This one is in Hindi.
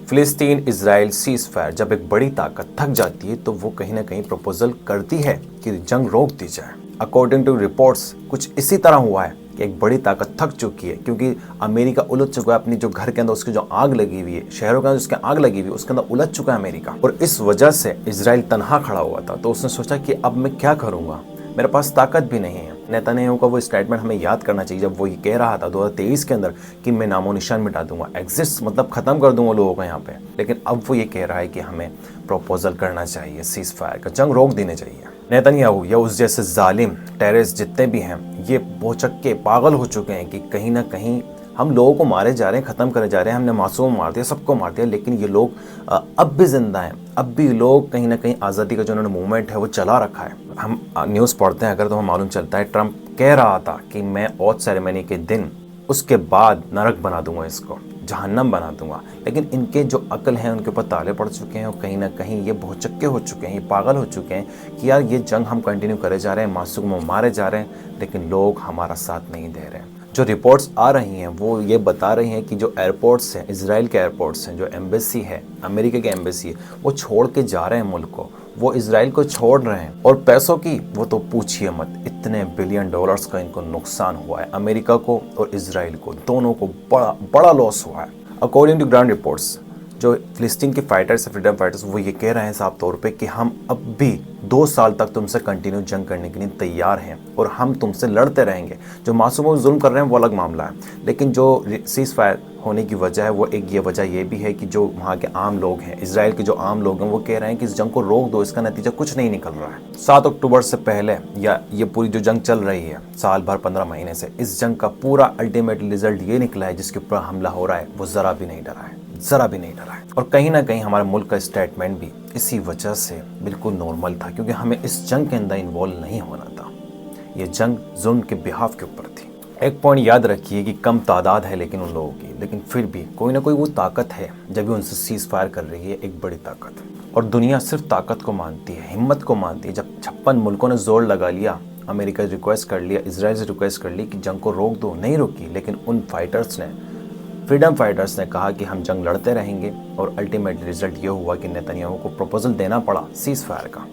फिलिस्तीन इजराइल सीज फायर जब एक बड़ी ताकत थक जाती है तो वो कहीं ना कहीं प्रपोजल करती है कि जंग रोक दी जाए। अकॉर्डिंग टू रिपोर्ट्स कुछ इसी तरह हुआ है कि एक बड़ी ताकत थक चुकी है, क्योंकि अमेरिका उलझ चुका है अपनी जो घर के अंदर उसकी जो आग लगी हुई है, शहरों के अंदर उसके आग लगी हुई है, उसके अंदर उलझ चुका है अमेरिका। और इस वजह से इजराइल तनहा खड़ा हुआ था, तो उसने सोचा कि अब मैं क्या करूंगा, मेरे पास ताकत भी नहीं है। नेतन्याहू का वो स्टेटमेंट हमें याद करना चाहिए जब वो ये कह रहा था 2023 के अंदर कि मैं नामो निशान मिटा दूंगा, एग्जिस्ट मतलब खत्म कर दूंगा लोगों को यहाँ पे। लेकिन अब वो ये कह रहा है कि हमें प्रपोजल करना चाहिए, सीज फायर का, जंग रोक देने चाहिए। नेतन्याहू या उस जैसे जालिम टेररिस्ट जितने भी हैं, ये भौचक्के पागल हो चुके हैं कि कहीं ना कहीं हम लोगों को मारे जा रहे हैं, ख़त्म करे जा रहे हैं, हमने मासूम मार दिया, सबको मार दिया, लेकिन ये लोग अब भी जिंदा हैं। अब भी लोग कहीं ना कहीं आज़ादी का जो उन्होंने मूवमेंट है वो चला रखा है। हम न्यूज़ पढ़ते हैं अगर तो हमें मालूम चलता है ट्रंप कह रहा था कि मैं ओथ सेरेमनी के दिन उसके बाद नरक बना दूंगा, इसको जहन्नम बना दूंगा। लेकिन इनके जो अकल हैं उनके ऊपर ताले पड़ चुके हैं और कहीं ना कहीं ये भौचक्के हो चुके हैं, ये पागल हो चुके हैं कि यार ये जंग हम कंटिन्यू करे जा रहे हैं, मासूम मारे जा रहे हैं, लेकिन लोग हमारा साथ नहीं दे रहे हैं। जो रिपोर्ट्स आ रही हैं वो ये बता रही हैं कि जो एयरपोर्ट्स हैं, इजराइल के एयरपोर्ट्स हैं, जो एम्बेसी है, अमेरिका के एम्बेसी है, वो छोड़ के जा रहे हैं मुल्क को, वो इजराइल को छोड़ रहे हैं। और पैसों की वो तो पूछिए मत, इतने बिलियन डॉलर्स का इनको नुकसान हुआ है, अमेरिका को और इजराइल को, दोनों को बड़ा बड़ा लॉस हुआ है। अकॉर्डिंग टू ग्राउंड रिपोर्ट्स, जो फिलिस्तीन के फाइटर्स, फ्रीडम फाइटर्स, वो ये कह रहे हैं साफ तौर पे कि हम अब भी 2 साल तक तुमसे कंटिन्यू जंग करने के लिए तैयार हैं और हम तुमसे लड़ते रहेंगे। जो मासूमों पर जुल्म कर रहे हैं वो अलग मामला है, लेकिन जो सीज फायर होने की वजह है वो एक ये वजह ये भी है कि जो वहाँ के आम लोग हैं, इजराइल के जो आम लोग हैं, वो कह रहे हैं कि इस जंग को रोक दो, इसका नतीजा कुछ नहीं निकल रहा है। 7 अक्टूबर से पहले या ये पूरी जो जंग चल रही है साल भर 15 महीने से, इस जंग का पूरा अल्टीमेट रिजल्ट ये निकला है जिसके ऊपर हमला हो रहा है वो ज़रा भी नहीं डरा है, ज़रा भी नहीं डरा है। और कहीं ना कहीं हमारे मुल्क का स्टेटमेंट भी इसी वजह से बिल्कुल नॉर्मल था, क्योंकि हमें इस जंग के अंदर इन्वॉल्व नहीं होना था। ये जंग जुल्म के बिहाफ के ऊपर थी। एक पॉइंट याद रखिए कि कम तादाद है लेकिन उन लोगों की, लेकिन फिर भी कोई ना कोई वो ताकत है जब भी उनसे सीज फायर कर रही है, एक बड़ी ताकत। और दुनिया सिर्फ ताकत को मानती है, हिम्मत को मानती है। जब 56 मुल्कों ने जोर लगा लिया, अमेरिका से रिक्वेस्ट कर लिया, इजराइल से रिक्वेस्ट कर ली कि जंग को रोक दो, नहीं रोकी, लेकिन उन फाइटर्स ने, फ्रीडम फाइटर्स ने कहा कि हम जंग लड़ते रहेंगे। और अल्टीमेट रिजल्ट ये हुआ कि नेतन्याहू को प्रपोजल देना पड़ा सीज फायर का।